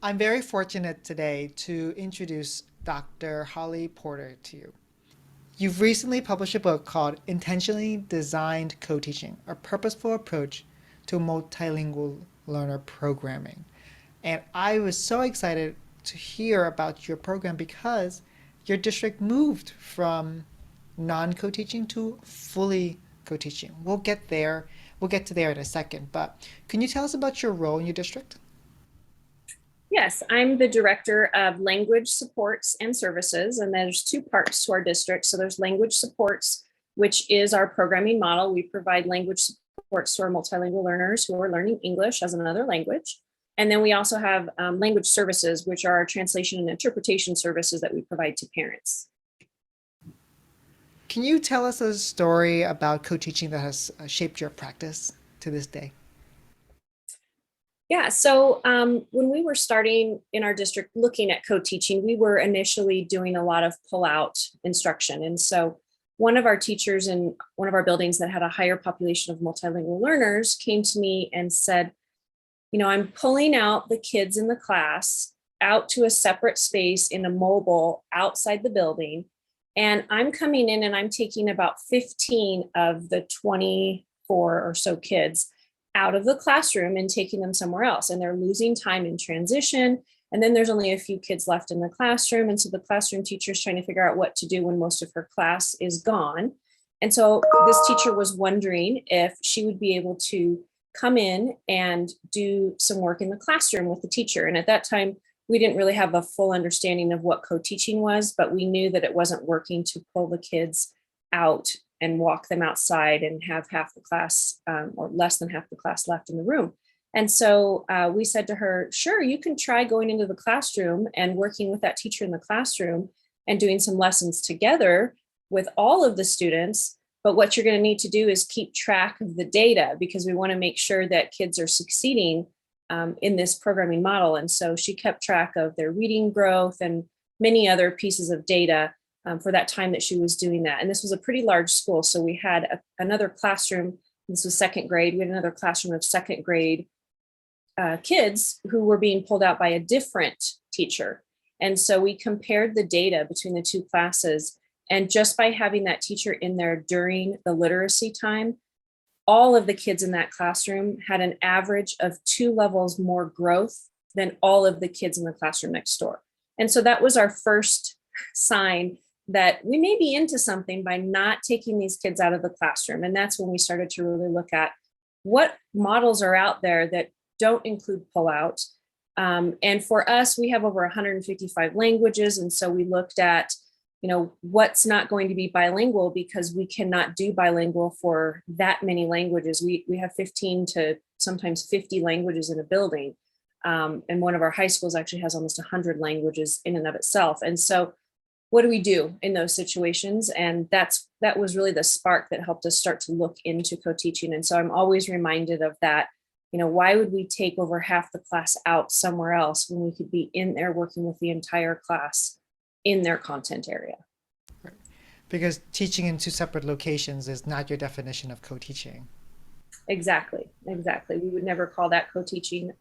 I'm very fortunate today to introduce Dr. Holly Porter to you. You've recently published a book called Intentionally Designed Co-Teaching, a purposeful approach to multilingual learner programming. And I was so excited to hear about your program because your district moved from non-co-teaching to fully co-teaching. We'll get there. We'll get to there in a second. But can you tell us about your role in your district? Yes, I'm the director of language supports and services, and there's two parts to our district. So there's language supports, which is our programming model. We provide language supports to our multilingual learners who are learning English as another language. And then we also have language services, which are our translation and interpretation services that we provide to parents. Can you tell us a story about co-teaching that has shaped your practice to this day? Yeah, so when we were starting in our district looking at co-teaching, we were initially doing a lot of pull-out instruction. And so one of our teachers in one of our buildings that had a higher population of multilingual learners came to me and said, I'm pulling out the kids in the class out to a separate space in a mobile outside the building. And I'm coming in and I'm taking about 15 of the 24 or so kids out of the classroom and taking them somewhere else. And they're losing time in transition. And then there's only a few kids left in the classroom. And so the classroom teacher is trying to figure out what to do when most of her class is gone. And so this teacher was wondering if she would be able to come in and do some work in the classroom with the teacher. And at that time, we didn't really have a full understanding of what co-teaching was, but we knew that it wasn't working to pull the kids out and walk them outside and have half the class or less than half the class left in the room. And so we said to her, sure, you can try going into the classroom and working with that teacher in the classroom and doing some lessons together with all of the students. But what you're going to need to do is keep track of the data because we want to make sure that kids are succeeding in this programming model. And so she kept track of their reading growth and many other pieces of data for that time that she was doing that. And this was a pretty large school. So we had another classroom. This was second grade. We had another classroom of second grade kids who were being pulled out by a different teacher. And so we compared the data between the two classes. And just by having that teacher in there during the literacy time, all of the kids in that classroom had an average of 2 levels more growth than all of the kids in the classroom next door. And so that was our first sign that we may be into something by not taking these kids out of the classroom. And that's when we started to really look at what models are out there that don't include pullout. And for us, we have over 155 languages. And so we looked at what's not going to be bilingual because we cannot do bilingual for that many languages. We have 15 to sometimes 50 languages in a building. And one of our high schools actually has almost 100 languages in and of itself. And so what do we do in those situations? And that was really the spark that helped us start to look into co-teaching. And so I'm always reminded of that. Why would we take over half the class out somewhere else when we could be in there working with the entire class in their content area? Right. Because teaching in two separate locations is not your definition of co-teaching. Exactly. We would never call that co-teaching.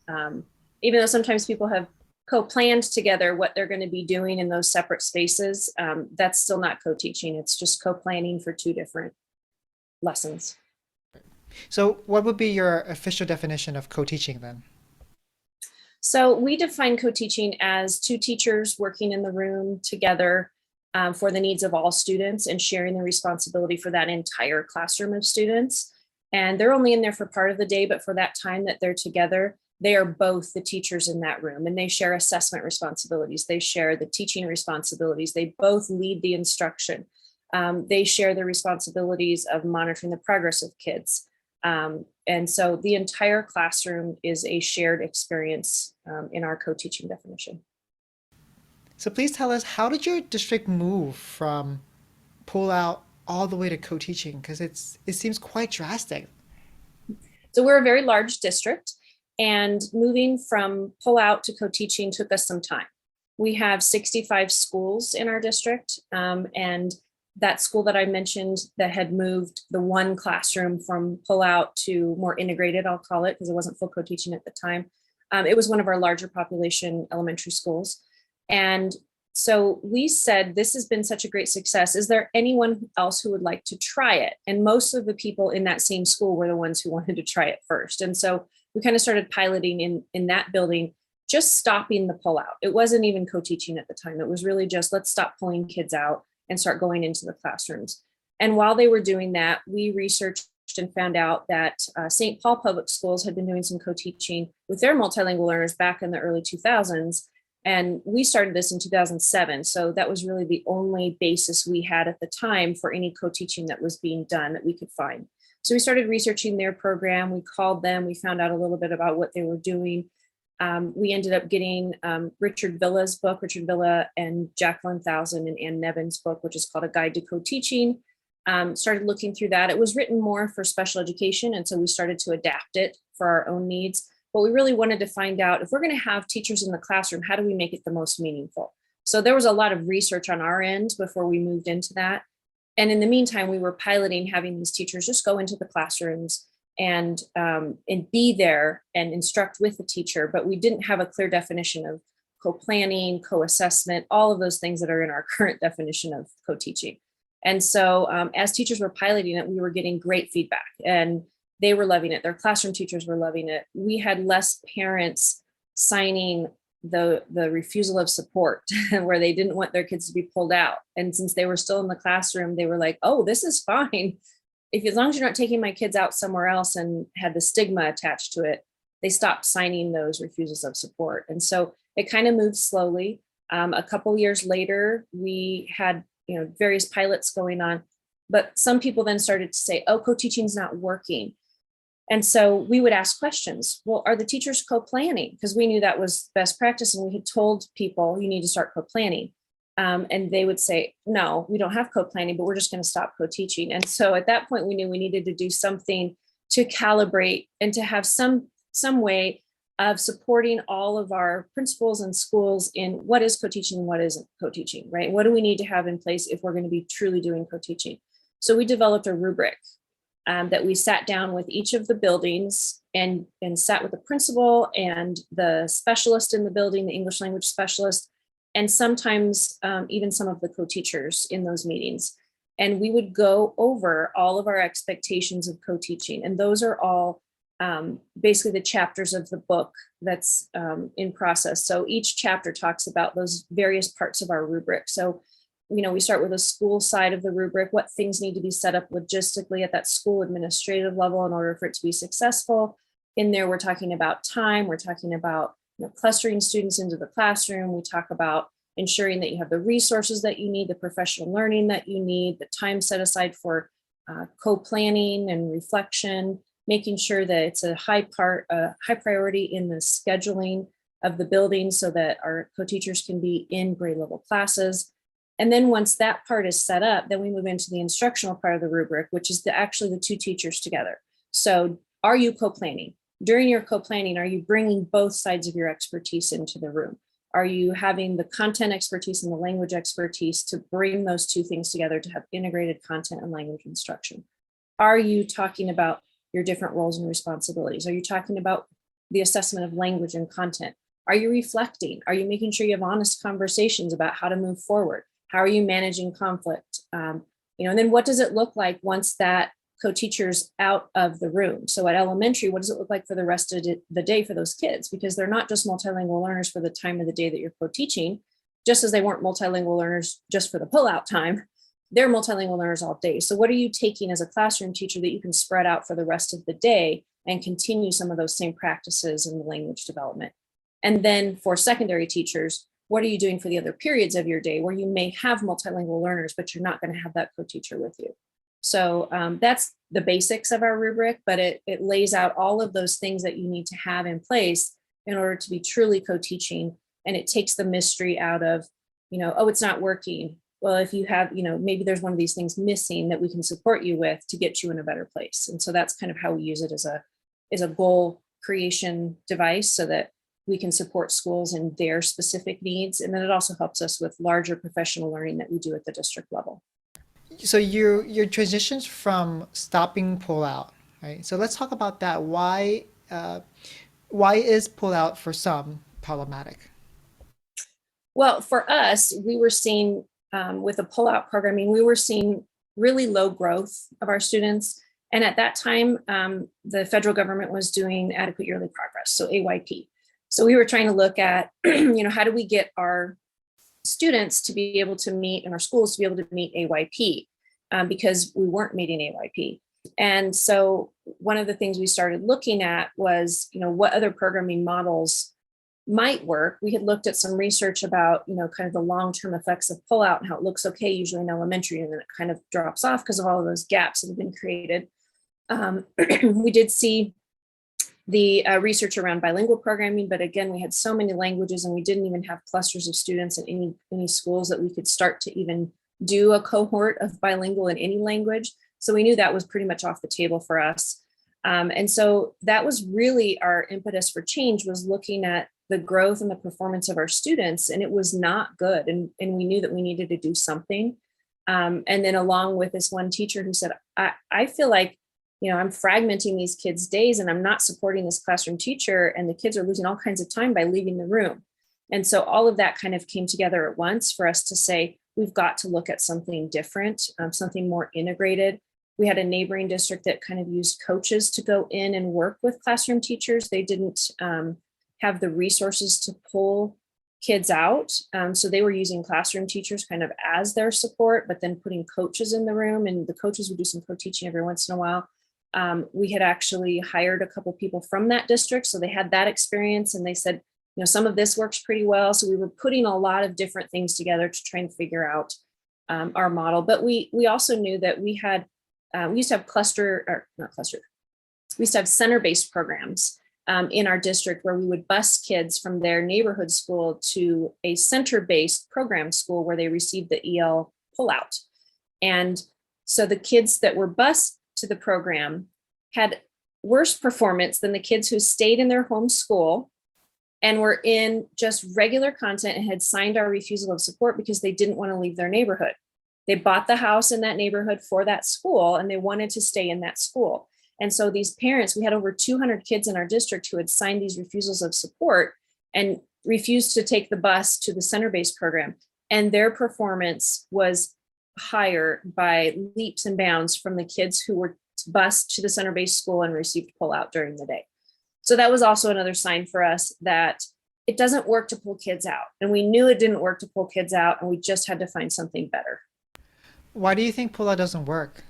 Even though sometimes people have co-planned together what they're going to be doing in those separate spaces, that's still not co-teaching. It's just co-planning for two different lessons. So, what would be your official definition of co-teaching then? So we define co-teaching as two teachers working in the room together for the needs of all students and sharing the responsibility for that entire classroom of students. And they're only in there for part of the day, but for that time that they're together, they are both the teachers in that room and they share assessment responsibilities. They share the teaching responsibilities. They both lead the instruction. They share the responsibilities of monitoring the progress of kids. And so the entire classroom is a shared experience in our co-teaching definition. So, please tell us, how did your district move from pull out all the way to co-teaching? Because it seems quite drastic. So we're a very large district, and moving from pull out to co-teaching took us some time. We have 65 schools in our district, and that school that I mentioned that had moved the one classroom from pull out to more integrated, I'll call it, because it wasn't full co-teaching at the time. It was one of our larger population elementary schools. And so we said, this has been such a great success. Is there anyone else who would like to try it? And most of the people in that same school were the ones who wanted to try it first. And so we kind of started piloting in that building, just stopping the pullout. It wasn't even co-teaching at the time. It was really just, let's stop pulling kids out and start going into the classrooms. And while they were doing that, we researched and found out that St. Paul Public Schools had been doing some co-teaching with their multilingual learners back in the early 2000s. And we started this in 2007. So that was really the only basis we had at the time for any co-teaching that was being done that we could find. So we started researching their program. We called them. We found out a little bit about what they were doing. We ended up getting Richard Villa's book, Richard Villa and Jacqueline Thousand and Ann Nevin's book, which is called A Guide to Co-Teaching. Started looking through that. It was written more for special education. And so we started to adapt it for our own needs. But we really wanted to find out, if we're going to have teachers in the classroom, how do we make it the most meaningful? So there was a lot of research on our end before we moved into that. And in the meantime, we were piloting having these teachers just go into the classrooms and be there and instruct with the teacher. But we didn't have a clear definition of co-planning, co-assessment, all of those things that are in our current definition of co-teaching. And so as teachers were piloting it, we were getting great feedback and they were loving it. Their classroom teachers were loving it. We had less parents signing the refusal of support where they didn't want their kids to be pulled out. And since they were still in the classroom, they were like, oh, this is fine. As long as you're not taking my kids out somewhere else, and had the stigma attached to it, they stopped signing those refusals of support. And so it kind of moved slowly. A couple years later, we had various pilots going on, but some people then started to say, oh, co-teaching is not working. And so we would ask questions. Well, are the teachers co-planning? Because we knew that was best practice. And we had told people, you need to start co-planning. And they would say, no, we don't have co-planning, but we're just going to stop co-teaching. And so at that point, we knew we needed to do something to calibrate and to have some way of supporting all of our principals and schools in what is co-teaching and what isn't co-teaching, right? What do we need to have in place if we're going to be truly doing co-teaching? So we developed a rubric that we sat down with each of the buildings and sat with the principal and the specialist in the building, the English language specialist, and sometimes even some of the co-teachers in those meetings. And we would go over all of our expectations of co-teaching. And those are all basically the chapters of the book that's in process. So each chapter talks about those various parts of our rubric. So we start with a school side of the rubric, what things need to be set up logistically at that school administrative level in order for it to be successful. In there, we're talking about time, we're talking about clustering students into the classroom. We talk about ensuring that you have the resources that you need, the professional learning that you need, the time set aside for co-planning and reflection, making sure that it's a high priority in the scheduling of the building so that our co-teachers can be in grade level classes. And then once that part is set up, then we move into the instructional part of the rubric, which is actually the two teachers together. So are you co-planning? During your co-planning, are you bringing both sides of your expertise into the room? Are you having the content expertise and the language expertise to bring those two things together to have integrated content and language instruction? Are you talking about your different roles and responsibilities? Are you talking about the assessment of language and content? Are you reflecting? Are you making sure you have honest conversations about how to move forward? How are you managing conflict? And then what does it look like once that co-teacher's out of the room? So at elementary, what does it look like for the rest of the day for those kids? Because they're not just multilingual learners for the time of the day that you're co-teaching, just as they weren't multilingual learners just for the pullout time. They're multilingual learners all day. So what are you taking as a classroom teacher that you can spread out for the rest of the day and continue some of those same practices in the language development? And then for secondary teachers, what are you doing for the other periods of your day where you may have multilingual learners, but you're not going to have that co-teacher with you? So that's the basics of our rubric, but it lays out all of those things that you need to have in place in order to be truly co-teaching. And it takes the mystery out of, oh, it's not working. Well, if you have, maybe there's one of these things missing that we can support you with to get you in a better place. And so that's kind of how we use it as a goal creation device so that we can support schools in their specific needs. And then it also helps us with larger professional learning that we do at the district level. So your transitions from stopping pullout, right? So let's talk about that. Why Why is pullout for some problematic? Well, for us, we were seeing with the pullout programming, we were seeing really low growth of our students. And at that time, the federal government was doing adequate yearly progress, so AYP. So we were trying to look at, how do we get our students to be able to meet and our schools to be able to meet AYP because we weren't meeting AYP. And so one of the things we started looking at was, what other programming models might work. We had looked at some research about, kind of the long-term effects of pullout and how it looks okay, usually in elementary, and then it kind of drops off because of all of those gaps that have been created. We did see the research around bilingual programming, but again, we had so many languages and we didn't even have clusters of students in any schools that we could start to even do a cohort of bilingual in any language. So we knew that was pretty much off the table for us. And so that was really our impetus for change, was looking at the growth and the performance of our students, and it was not good. And we knew that we needed to do something. And then along with this one teacher who said, I feel like, I'm fragmenting these kids' days and I'm not supporting this classroom teacher, and the kids are losing all kinds of time by leaving the room. And so all of that kind of came together at once for us to say, we've got to look at something different, something more integrated. We had a neighboring district that kind of used coaches to go in and work with classroom teachers. They didn't have the resources to pull kids out. So they were using classroom teachers kind of as their support, but then putting coaches in the room, and the coaches would do some co-teaching every once in a while. We had actually hired a couple people from that district, so they had that experience, and they said, some of this works pretty well. So we were putting a lot of different things together to try and figure out our model. But we also knew that we used to have we used to have center-based programs in our district where we would bus kids from their neighborhood school to a center-based program school where they received the EL pullout. And so the kids that were bused to the program had worse performance than the kids who stayed in their home school and were in just regular content and had signed our refusal of support because they didn't want to leave their neighborhood. They bought the house in that neighborhood for that school and they wanted to stay in that school. And so these parents, we had over 200 kids in our district who had signed these refusals of support and refused to take the bus to the center-based program. And their performance was higher by leaps and bounds from the kids who were bused to the center-based school and received pullout during the day. So that was also another sign for us that it doesn't work to pull kids out. And we knew it didn't work to pull kids out, and we just had to find something better. Why do you think pullout doesn't work?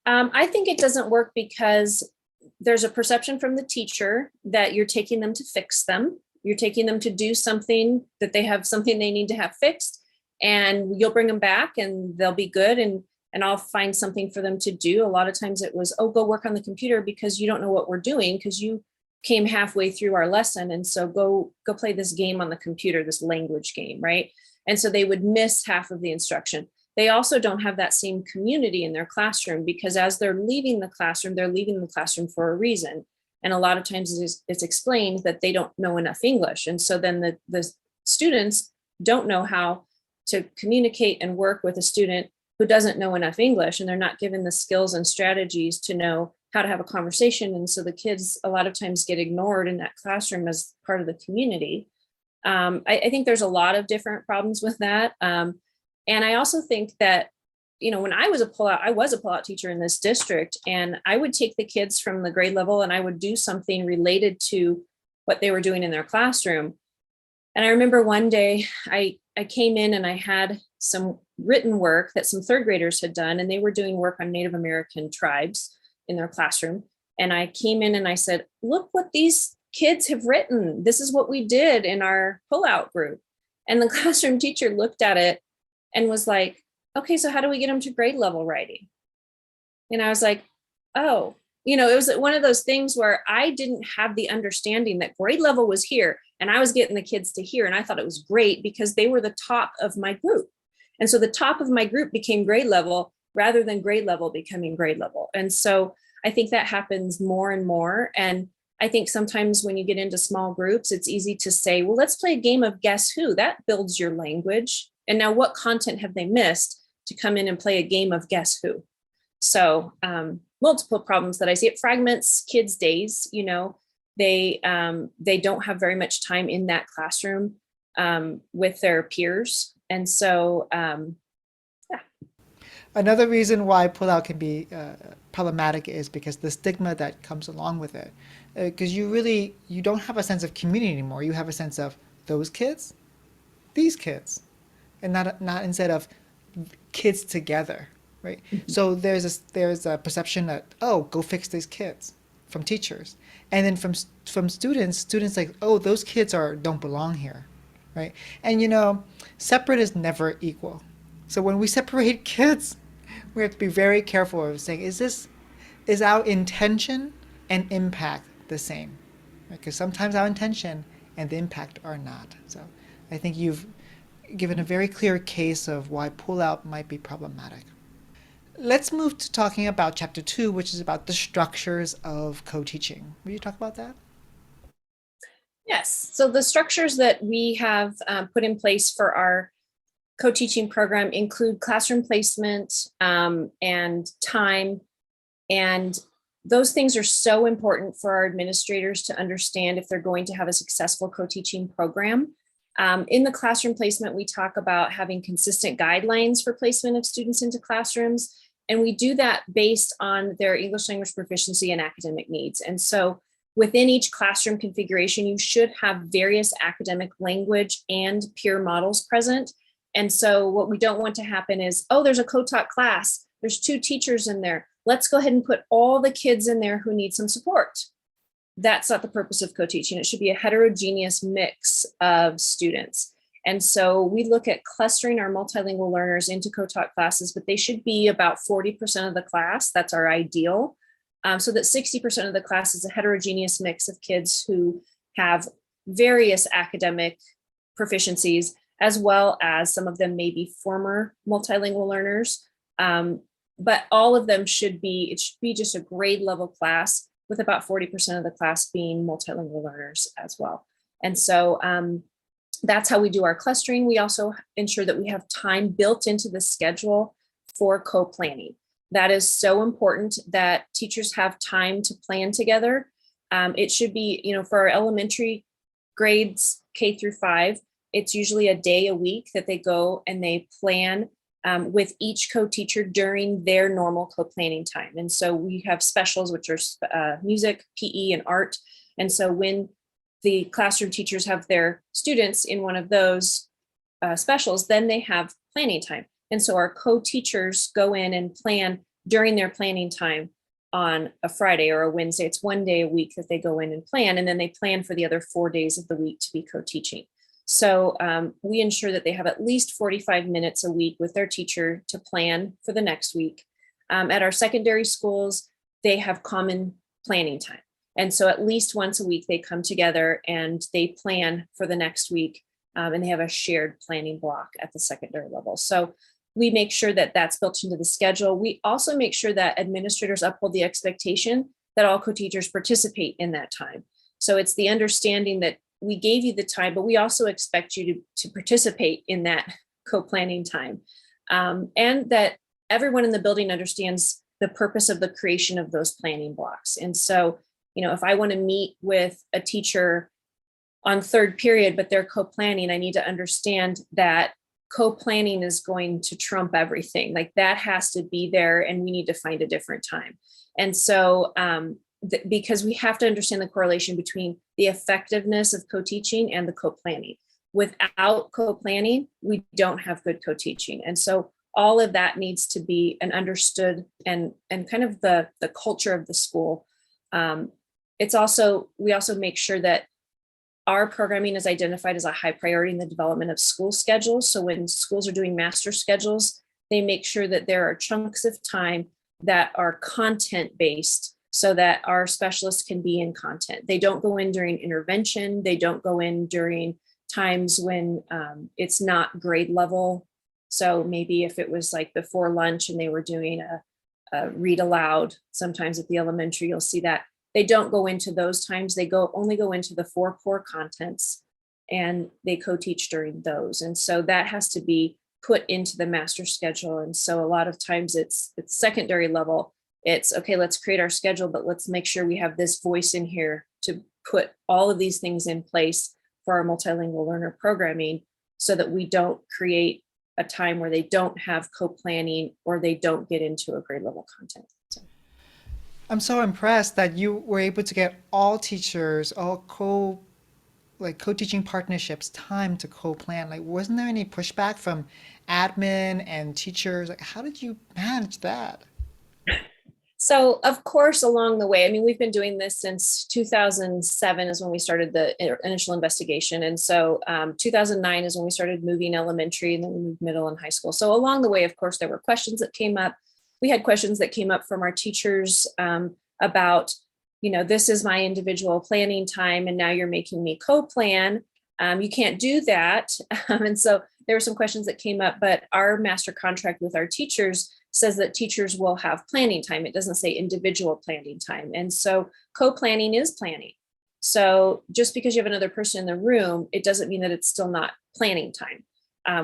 I think it doesn't work because there's a perception from the teacher that you're taking them to fix them. You're taking them to do something that they have something they need to have fixed, and you'll bring them back and they'll be good. And I'll find something for them to do. A lot of times it was, oh, go work on the computer because you don't know what we're doing because you came halfway through our lesson. And so go play this game on the computer, this language game, right? And so they would miss half of the instruction. They also don't have that same community in their classroom because as they're leaving the classroom for a reason. And a lot of times it's explained that they don't know enough English. And so then the students don't know how to communicate and work with a student who doesn't know enough English, and they're not given the skills and strategies to know how to have a conversation. And so the kids a lot of times get ignored in that classroom as part of the community. I think there's a lot of different problems with that. And I also think that, when I was a pullout teacher in this district, and I would take the kids from the grade level and I would do something related to what they were doing in their classroom. And I remember one day I came in and I had some written work that some third graders had done, and they were doing work on Native American tribes in their classroom. And I came in and I said, look what these kids have written. This is what we did in our pullout group. And the classroom teacher looked at it and was like, okay, so how do we get them to grade level writing? And I was like, oh, it was one of those things where I didn't have the understanding that grade level was here and I was getting the kids to here. And I thought it was great because they were the top of my group. And so the top of my group became grade level rather than grade level becoming grade level. And so I think that happens more and more. And I think sometimes when you get into small groups, it's easy to say, well, let's play a game of guess who. That builds your language. And now what content have they missed to come in and play a game of guess who? So multiple problems that I see. It fragments kids' days. They don't have very much time in that classroom with their peers. And so, Another reason why pullout can be problematic is because the stigma that comes along with it. Because you don't have a sense of community anymore. You have a sense of those kids, these kids, and not instead of kids together, right? So there's a perception that, oh, go fix these kids from teachers, and then from students like, oh, those kids don't belong here, right? And separate is never equal. So when we separate kids, we have to be very careful of saying, is our intention and impact the same? Because sometimes our intention and the impact are not. So I think you've given a very clear case of why pullout might be problematic. Let's move to talking about chapter 2, which is about the structures of co-teaching. Will you talk about that? yes, so the structures that we have put in place for our co-teaching program include classroom placement and time. And those things are so important for our administrators to understand if they're going to have a successful co-teaching program. In the classroom placement, we talk about having consistent guidelines for placement of students into classrooms. And we do that based on their English language proficiency and academic needs. And so within each classroom configuration, you should have various academic language and peer models present. And so what we don't want to happen is, oh, there's a co-taught class. There's 2 teachers in there. Let's go ahead and put all the kids in there who need some support. That's not the purpose of co-teaching. It should be a heterogeneous mix of students. And so we look at clustering our multilingual learners into co-taught classes, but they should be about 40% of the class. That's our ideal. So that 60% of the class is a heterogeneous mix of kids who have various academic proficiencies, as well as some of them may be former multilingual learners. But all of them should be just a grade level class with about 40% of the class being multilingual learners as well. And so that's how we do our clustering. We also ensure that we have time built into the schedule for co-planning. That is so important that teachers have time to plan together. It should be, for our elementary grades K through 5, it's usually a day a week that they go and they plan with each co-teacher during their normal co-planning time. And so we have specials, which are music, PE, and art. And so when the classroom teachers have their students in one of those specials, then they have planning time. And so our co-teachers go in and plan during their planning time on a Friday or a Wednesday. It's one day a week that they go in and plan, and then they plan for the other 4 days of the week to be co-teaching. So we ensure that they have at least 45 minutes a week with their teacher to plan for the next week. At our secondary schools, they have common planning time. And so at least once a week, they come together and they plan for the next week, and they have a shared planning block at the secondary level. So we make sure that that's built into the schedule. We also make sure that administrators uphold the expectation that all co-teachers participate in that time. So it's the understanding that we gave you the time, but we also expect you to participate in that co-planning time. And that everyone in the building understands the purpose of the creation of those planning blocks. And so, if I want to meet with a teacher on third period, but they're co-planning, I need to understand that co-planning is going to trump everything. Like that has to be there, and we need to find a different time. And so, because we have to understand the correlation between the effectiveness of co-teaching and the co-planning. Without co-planning, we don't have good co-teaching. And so all of that needs to be an understood and kind of the culture of the school. We also make sure that our programming is identified as a high priority in the development of school schedules. So when schools are doing master schedules, they make sure that there are chunks of time that are content-based so that our specialists can be in content. They don't go in during intervention. They don't go in during times when it's not grade level. So maybe if it was like before lunch and they were doing a read aloud, sometimes at the elementary, you'll see that. They don't go into those times. They only go into the 4 core contents, and they co-teach during those. And so that has to be put into the master schedule. And so a lot of times it's secondary level. It's okay, let's create our schedule, but let's make sure we have this voice in here to put all of these things in place for our multilingual learner programming so that we don't create a time where they don't have co-planning or they don't get into a grade level content. So. I'm so impressed that you were able to get all teachers, all co-teaching partnerships time to co-plan. Like, wasn't there any pushback from admin and teachers? Like, how did you manage that? So, of course, along the way, I mean, we've been doing this since 2007 is when we started the initial investigation. And so 2009 is when we started moving elementary, and then we moved middle and high school. So along the way, of course, there were questions that came up. We had questions that came up from our teachers about, this is my individual planning time, and now you're making me co-plan. You can't do that. And so there were some questions that came up, but our master contract with our teachers says that teachers will have planning time. It doesn't say individual planning time. And so co-planning is planning. So just because you have another person in the room, it doesn't mean that it's still not planning time.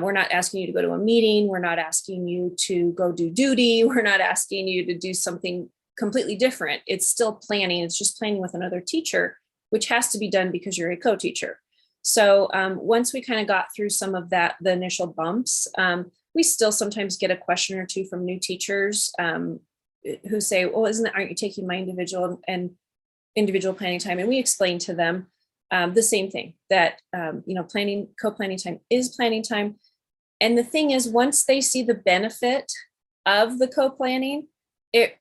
We're not asking you to go to a meeting. We're not asking you to go do duty. We're not asking you to do something completely different. It's still planning. It's just planning with another teacher, which has to be done because you're a co-teacher. So once we kind of got through some of that, the initial bumps, we still sometimes get a question or two from new teachers who say, well, aren't you taking my individual planning time? And we explain to them the same thing, that co-planning time is planning time. And the thing is, once they see the benefit of the co-planning, it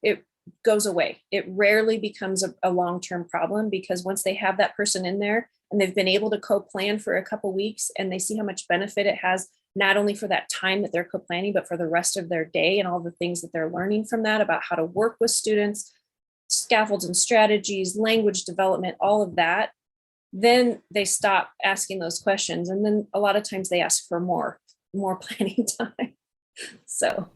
goes away. It rarely becomes a long-term problem, because once they have that person in there and they've been able to co-plan for a couple weeks, and they see how much benefit it has, not only for that time that they're co-planning, but for the rest of their day and all the things that they're learning from that about how to work with students, scaffolds and strategies, language development, all of that, then they stop asking those questions. And then a lot of times they ask for more planning time. So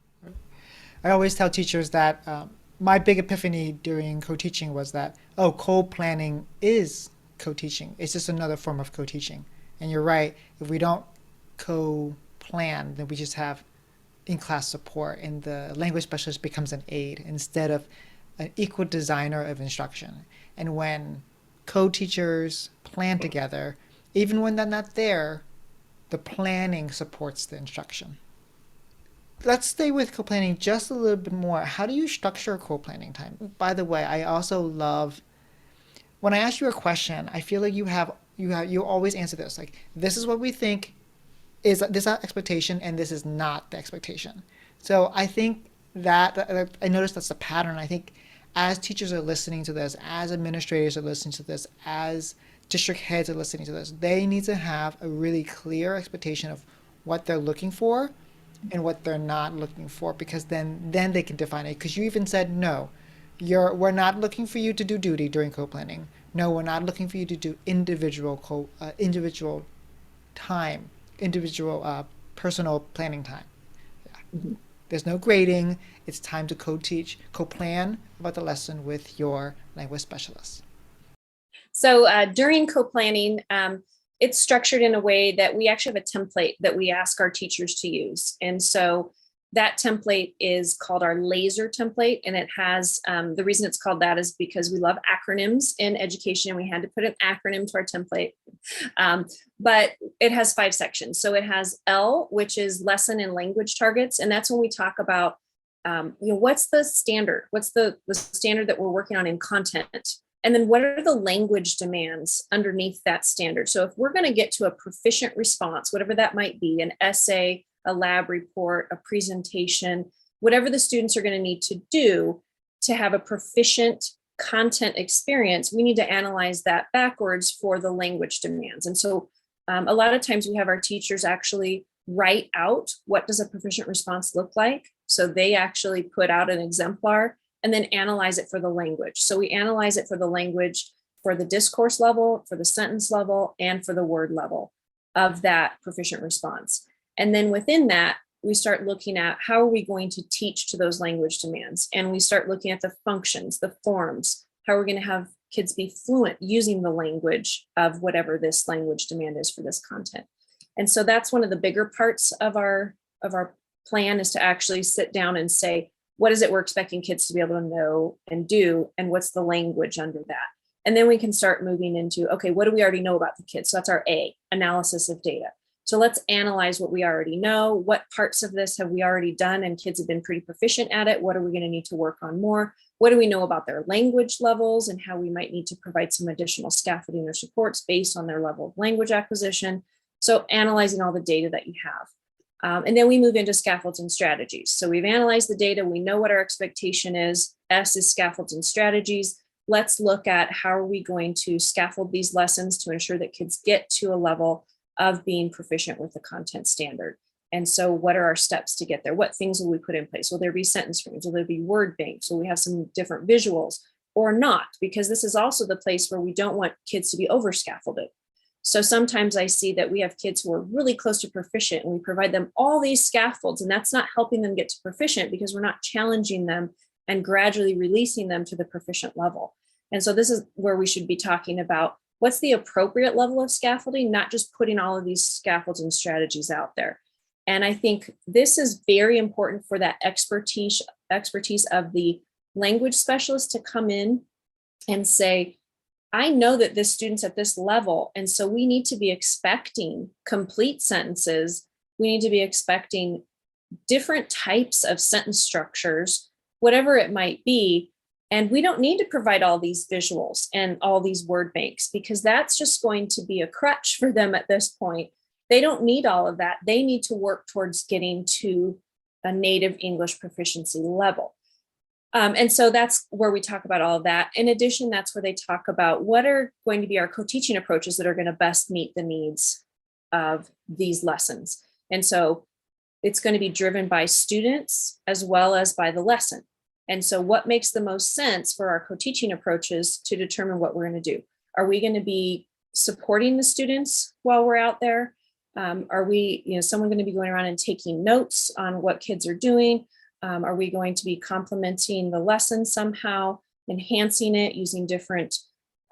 I always tell teachers that my big epiphany during co-teaching was that, co-planning is co-teaching. It's just another form of co-teaching. And you're right, if we don't co-plan, then we just have in-class support, and the language specialist becomes an aid instead of an equal designer of instruction. And when co-teachers plan together, even when they're not there, the planning supports the instruction. Let's stay with co-planning just a little bit more. How do you structure co-planning time? By the way, I also love when I ask you a question, I feel like you always answer this. Like, this is what we think is this our expectation, and this is not the expectation. So I think that I noticed that's a pattern. I think as teachers are listening to this, as administrators are listening to this, as district heads are listening to this, they need to have a really clear expectation of what they're looking for and what they're not looking for, because then they can define it. Because you even said, no, we're not looking for you to do duty during co-planning. No, we're not looking for you to do individual time, individual personal planning time. Yeah. mm-hmm. There's no grading. It's time to co-teach, co-plan about the lesson with your language specialist. So during co-planning, it's structured in a way that we actually have a template that we ask our teachers to use. And so that template is called our LASER template. And it has, the reason it's called that is because we love acronyms in education, and we had to put an acronym to our template. But it has 5 sections. So it has L, which is lesson and language targets. And that's when we talk about, what's the standard? What's the standard that we're working on in content? And then what are the language demands underneath that standard? So if we're going to get to a proficient response, whatever that might be, an essay, a lab report, a presentation, whatever the students are going to need to do to have a proficient content experience, we need to analyze that backwards for the language demands. And so a lot of times we have our teachers actually write out, what does a proficient response look like? So they actually put out an exemplar and then analyze it for the language. So we analyze it for the language, for the discourse level, for the sentence level, and for the word level of that proficient response. And then within that, we start looking at how are we going to teach to those language demands? And we start looking at the functions, the forms, how we're going to have kids be fluent using the language of whatever this language demand is for this content. And so that's one of the bigger parts of our plan, is to actually sit down and say, what is it we're expecting kids to be able to know and do? And what's the language under that? And then we can start moving into, okay, what do we already know about the kids? So that's our A, analysis of data. So let's analyze what we already know. What parts of this have we already done and kids have been pretty proficient at it? What are we going to need to work on more? What do we know about their language levels and how we might need to provide some additional scaffolding or supports based on their level of language acquisition? So analyzing all the data that you have. And then we move into scaffolds and strategies. So we've analyzed the data. We know what our expectation is. S is scaffolds and strategies. Let's look at how are we going to scaffold these lessons to ensure that kids get to a level of being proficient with the content standard. And so what are our steps to get there? What things will we put in place? Will there be sentence frames? Will there be word banks? Will we have some different visuals or not? Because this is also the place where we don't want kids to be over scaffolded. So sometimes I see that we have kids who are really close to proficient and we provide them all these scaffolds, and that's not helping them get to proficient because we're not challenging them and gradually releasing them to the proficient level. And so this is where we should be talking about what's the appropriate level of scaffolding, not just putting all of these scaffolds and strategies out there. And I think this is very important for that expertise of the language specialist to come in and say, I know that this student's at this level, and so we need to be expecting complete sentences. We need to be expecting different types of sentence structures, whatever it might be. And we don't need to provide all these visuals and all these word banks because that's just going to be a crutch for them at this point. They don't need all of that. They need to work towards getting to a native English proficiency level. And so that's where we talk about all of that. In addition, that's where they talk about what are going to be our co-teaching approaches that are going to best meet the needs of these lessons. And so it's going to be driven by students as well as by the lesson. And so what makes the most sense for our co-teaching approaches to determine what we're going to do? Are we going to be supporting the students while we're out there? Are we, someone going to be going around and taking notes on what kids are doing? Are we going to be complementing the lesson somehow, enhancing it using different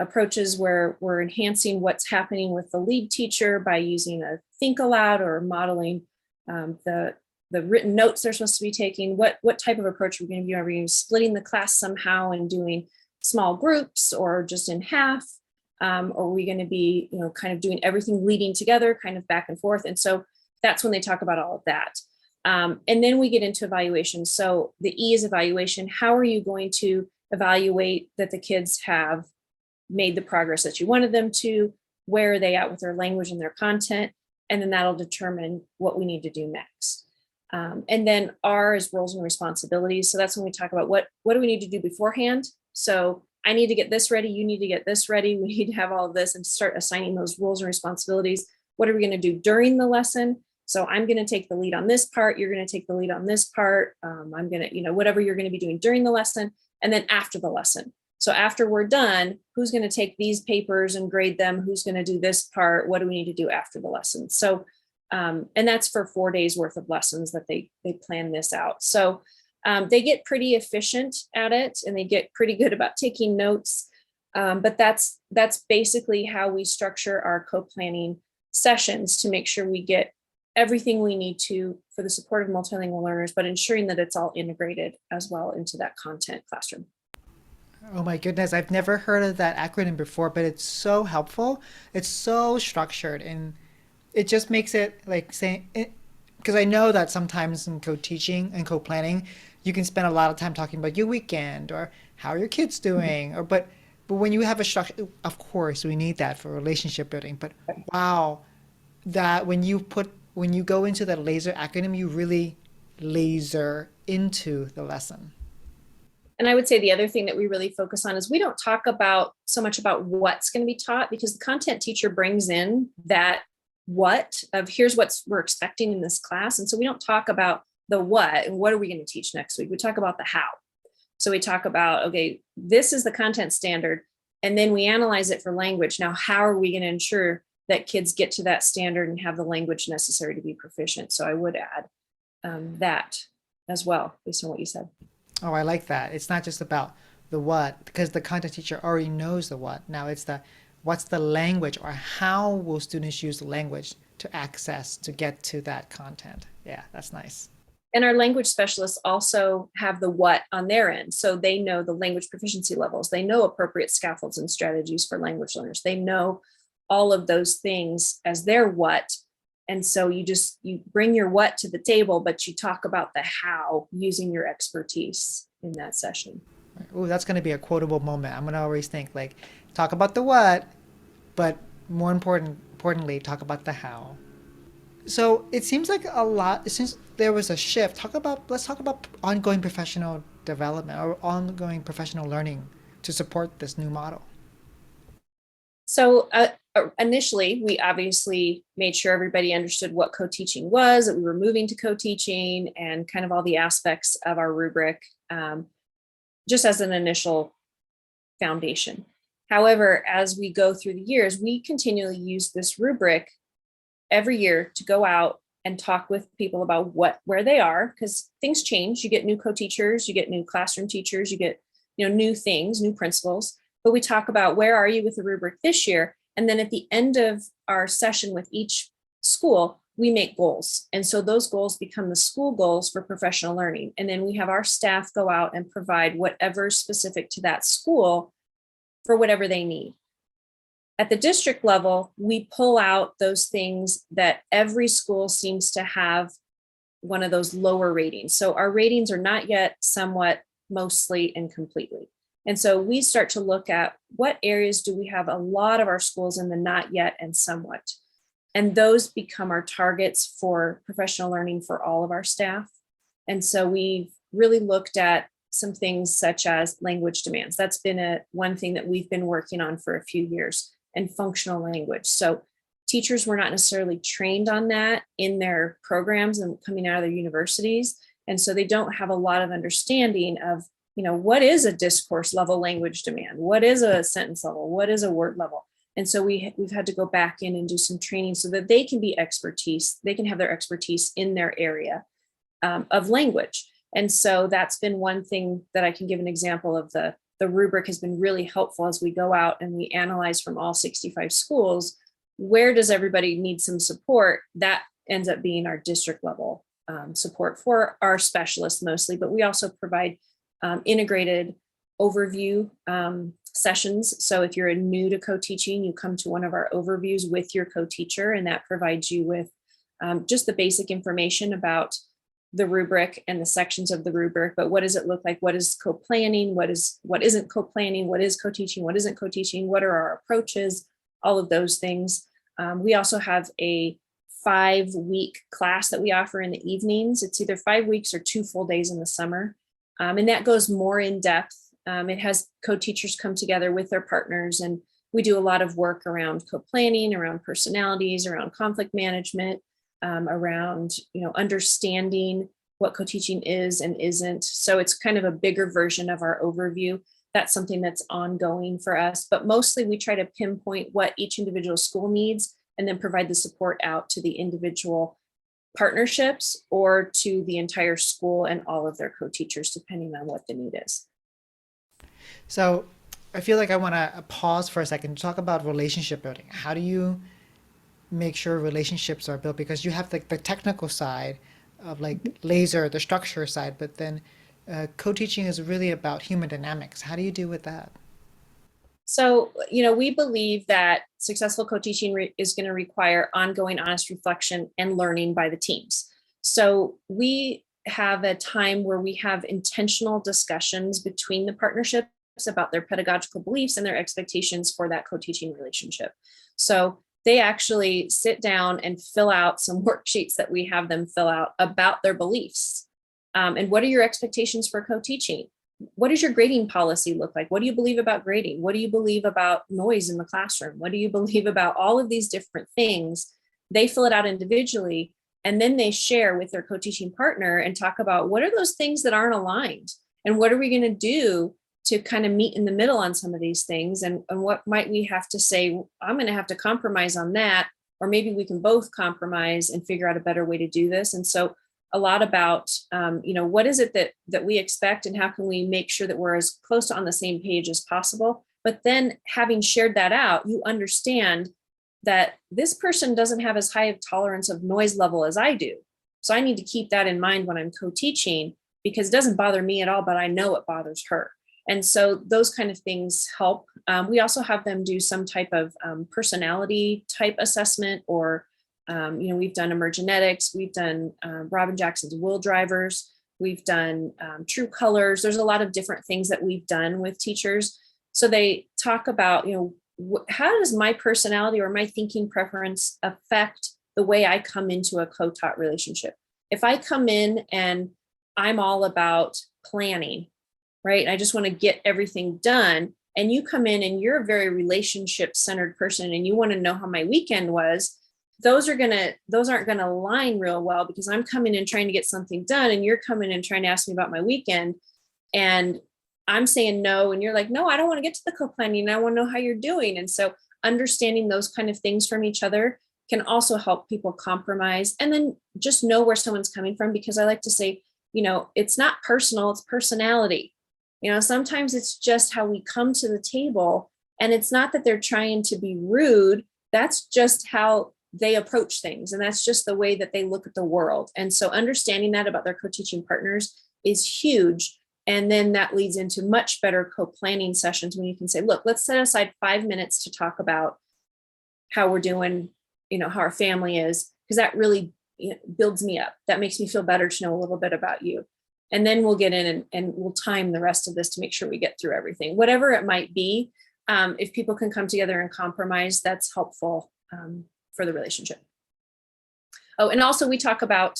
approaches where we're enhancing what's happening with the lead teacher by using a think aloud or modeling the written notes they're supposed to be taking? What type of approach are we going to be? Are we splitting the class somehow and doing small groups or just in half? Or are we going to be, kind of doing everything leading together, kind of back and forth? And so that's when they talk about all of that. And then we get into evaluation. So the E is evaluation. How are you going to evaluate that the kids have made the progress that you wanted them to? Where are they at with their language and their content? And then that'll determine what we need to do next. And then R is roles and responsibilities. So that's when we talk about what do we need to do beforehand? So I need to get this ready. You need to get this ready. We need to have all of this and start assigning those roles and responsibilities. What are we going to do during the lesson? So I'm going to take the lead on this part. You're going to take the lead on this part. I'm going to, whatever you're going to be doing during the lesson and then after the lesson. So after we're done, who's going to take these papers and grade them? Who's going to do this part? What do we need to do after the lesson? So, and that's for 4 days worth of lessons that they plan this out. So they get pretty efficient at it and they get pretty good about taking notes. But that's basically how we structure our co-planning sessions to make sure we get everything we need to for the support of multilingual learners, but ensuring that it's all integrated as well into that content classroom. Oh my goodness, I've never heard of that acronym before, but it's so helpful. It's so structured and it just makes it like saying it, because I know that sometimes in co-teaching and co-planning, you can spend a lot of time talking about your weekend or how are your kids doing, or but when you have a structure, of course we need that for relationship building. But wow, that when you go into that laser acronym, you really laser into the lesson. And I would say the other thing that we really focus on is we don't talk about so much about what's going to be taught because the content teacher brings in that what of here's what we're expecting in this class. And so we don't talk about the what and what are we going to teach next week. We talk about the how. So we talk about, okay, this is the content standard. And then we analyze it for language. Now, how are we going to ensure that kids get to that standard and have the language necessary to be proficient? So I would add that as well, based on what you said. Oh, I like that. It's not just about the what, because the content teacher already knows the what. Now it's the what's the language or how will students use the language to access to get to that content. Yeah, that's nice. And our language specialists also have the what on their end. So they know the language proficiency levels. They know appropriate scaffolds and strategies for language learners. They know all of those things as their what. And so you bring your what to the table, but you talk about the how using your expertise in that session. Oh, that's going to be a quotable moment. I'm going to always think like, talk about the what, but importantly, talk about the how. So it seems like a lot, since there was a shift, let's talk about ongoing professional development or ongoing professional learning to support this new model. So initially, we obviously made sure everybody understood what co-teaching was, that we were moving to co-teaching and kind of all the aspects of our rubric, just as an initial foundation. However, as we go through the years, we continually use this rubric every year to go out and talk with people about where they are, because things change. You get new co-teachers, you get new classroom teachers, you get new things, new principles. But we talk about where are you with the rubric this year, and then at the end of our session with each school, we make goals. And so those goals become the school goals for professional learning. And then we have our staff go out and provide whatever's specific to that school for whatever they need. At the district level, we pull out those things that every school seems to have one of those lower ratings. So our ratings are not yet, somewhat, mostly, and completely. And so we start to look at what areas do we have a lot of our schools in the not yet and somewhat. And those become our targets for professional learning for all of our staff. And so we've really looked at some things such as language demands. That's been one thing that we've been working on for a few years, and functional language. So teachers were not necessarily trained on that in their programs and coming out of their universities. And so they don't have a lot of understanding of, what is a discourse level language demand? What is a sentence level? What is a word level? And so we've had to go back in and do some training so that they can be expertise. They can have their expertise in their area of language. And so that's been one thing that I can give an example of. The rubric has been really helpful as we go out and we analyze from all 65 schools, where does everybody need some support? That ends up being our district level support for our specialists mostly, but we also provide integrated overview sessions. So if you're new to co-teaching, you come to one of our overviews with your co-teacher, and that provides you with just the basic information about the rubric and the sections of the rubric. But what does it look like? What is co-planning? What isn't co-planning? What is co-teaching? What isn't co-teaching? What are our approaches? All of those things. We also have a 5-week class that we offer in the evenings. It's either 5 weeks or 2 full days in the summer. And that goes more in depth. It has co-teachers come together with their partners, and we do a lot of work around co-planning, around personalities, around conflict management, around understanding what co-teaching is and isn't. So it's kind of a bigger version of our overview. That's something that's ongoing for us, but mostly we try to pinpoint what each individual school needs and then provide the support out to the individual partnerships or to the entire school and all of their co-teachers, depending on what the need is. So I feel like I want to pause for a second to talk about relationship building. How do you make sure relationships are built? Because you have the technical side of like laser, the structure side, but then co-teaching is really about human dynamics. How do you deal with that? So, we believe that successful co-teaching is going to require ongoing honest reflection and learning by the teams. So we have a time where we have intentional discussions between the partnerships about their pedagogical beliefs and their expectations for that co-teaching relationship. So they actually sit down and fill out some worksheets that we have them fill out about their beliefs. And what are your expectations for co-teaching? What does your grading policy look like? What do you believe about grading? What do you believe about noise in the classroom? What do you believe about all of these different things? They fill it out individually, and then they share with their co-teaching partner and talk about what are those things that aren't aligned, and what are we going to do to kind of meet in the middle on some of these things, and what might we have to say, I'm going to have to compromise on that, or maybe we can both compromise and figure out a better way to do this. And so a lot about, what is it that we expect, and how can we make sure that we're as close to on the same page as possible. But then having shared that out, you understand that this person doesn't have as high of tolerance of noise level as I do. So I need to keep that in mind when I'm co-teaching, because it doesn't bother me at all, but I know it bothers her. And so those kind of things help. We also have them do some type of personality type assessment, or, we've done emergenetics, we've done Robin Jackson's Will Drivers, we've done True Colors. There's a lot of different things that we've done with teachers. So they talk about, how does my personality or my thinking preference affect the way I come into a co-taught relationship? If I come in and I'm all about planning, right? I just want to get everything done. And you come in and you're a very relationship centered person and you want to know how my weekend was. Those aren't going to align real well, because I'm coming in trying to get something done and you're coming in trying to ask me about my weekend. And I'm saying no. And you're like, no, I don't want to get to the co-planning. I want to know how you're doing. And so understanding those kind of things from each other can also help people compromise, and then just know where someone's coming from. Because I like to say, it's not personal, it's personality. Sometimes it's just how we come to the table, and it's not that they're trying to be rude. That's just how they approach things. And that's just the way that they look at the world. And so understanding that about their co-teaching partners is huge. And then that leads into much better co-planning sessions, when you can say, look, let's set aside 5 minutes to talk about how we're doing, how our family is, because that really builds me up. That makes me feel better to know a little bit about you. And then we'll get in and we'll time the rest of this to make sure we get through everything, whatever it might be. If people can come together and compromise, that's helpful for the relationship. Oh, and also we talk about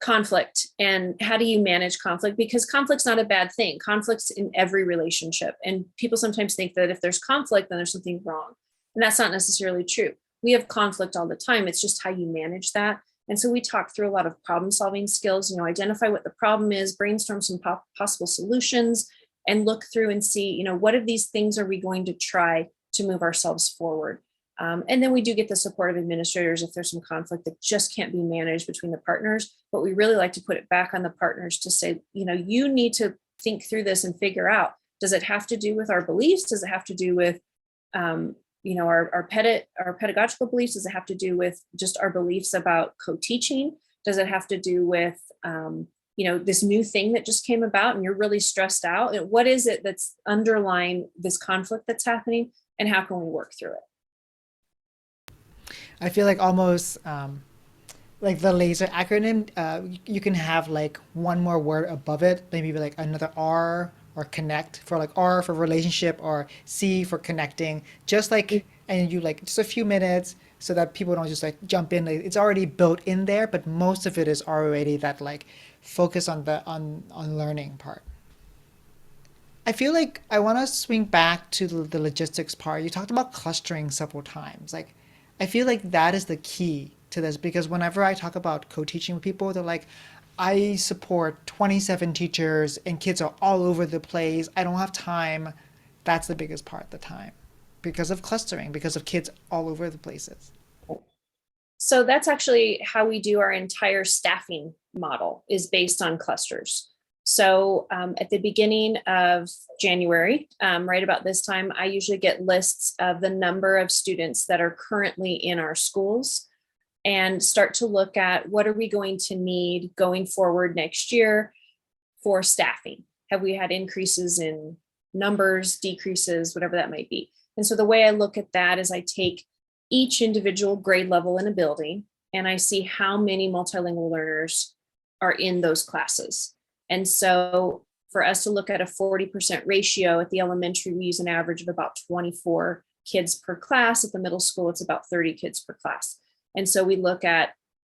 conflict and how do you manage conflict, because conflict's not a bad thing. Conflict's in every relationship. And people sometimes think that if there's conflict, then there's something wrong. And that's not necessarily true. We have conflict all the time. It's just how you manage that. And so we talk through a lot of problem solving skills, identify what the problem is, brainstorm some possible solutions, and look through and see, what of these things are we going to try to move ourselves forward. And then we do get the support of administrators if there's some conflict that just can't be managed between the partners. But we really like to put it back on the partners to say, you need to think through this and figure out, does it have to do with our beliefs? Does it have to do with, our pedagogical beliefs? Does it have to do with just our beliefs about co-teaching? Does it have to do with, this new thing that just came about and you're really stressed out? And what is it that's underlying this conflict that's happening, and how can we work through it? I feel like almost like the laser acronym, you can have like one more word above it, maybe like another R, or connect, for like R for relationship, or C for connecting, just like, and you like just a few minutes so that people don't just like jump in. It's already built in there, but most of it is already that like focus on the on learning part. I feel like I want to swing back to the logistics part. You talked about clustering several times. Like, I feel like that is the key to this, because whenever I talk about co-teaching with people, they're like, I support 27 teachers and kids are all over the place. I don't have time. That's the biggest part, the time, because of clustering, because of kids all over the places. So that's actually how we do our entire staffing model, is based on clusters. So at the beginning of January, right about this time, I usually get lists of the number of students that are currently in our schools, and start to look at what are we going to need going forward next year for staffing. Have we had increases in numbers, decreases, whatever that might be? And so the way I look at that is I take each individual grade level in a building and I see how many multilingual learners are in those classes. And so for us to look at a 40% ratio at the elementary, we use an average of about 24 kids per class. At the middle school, it's about 30 kids per class. And so we look at,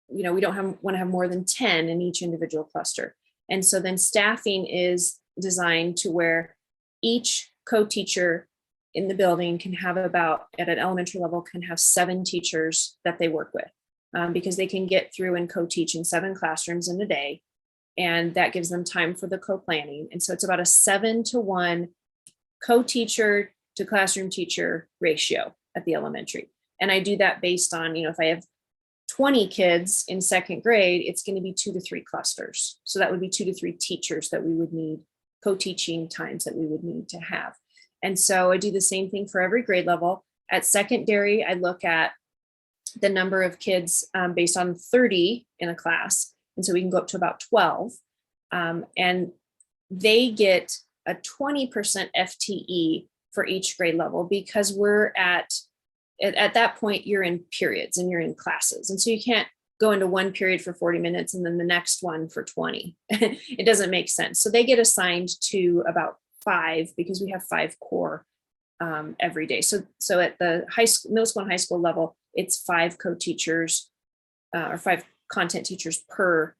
we don't want to have more than 10 in each individual cluster. And so then staffing is designed to where each co-teacher in the building can have about, at an elementary level, can have 7 teachers that they work with, because they can get through and co-teach in 7 classrooms in a day. And that gives them time for the co-planning. And so it's about a 7-to-1 co-teacher to classroom teacher ratio at the elementary. And I do that based on, if I have 20 kids in 2nd grade, it's going to be 2 to 3 clusters. So that would be 2 to 3 teachers that we would need, co-teaching times that we would need to have. And so I do the same thing for every grade level. At secondary, I look at the number of kids based on 30 in a class. And so we can go up to about 12. And they get a 20% FTE for each grade level, because we're at that point, you're in periods and you're in classes. And so you can't go into one period for 40 minutes and then the next one for 20. It doesn't make sense. So they get assigned to about 5, because we have 5 core every day. So at the high school, middle school and high school level, it's 5 co-teachers or 5 content teachers per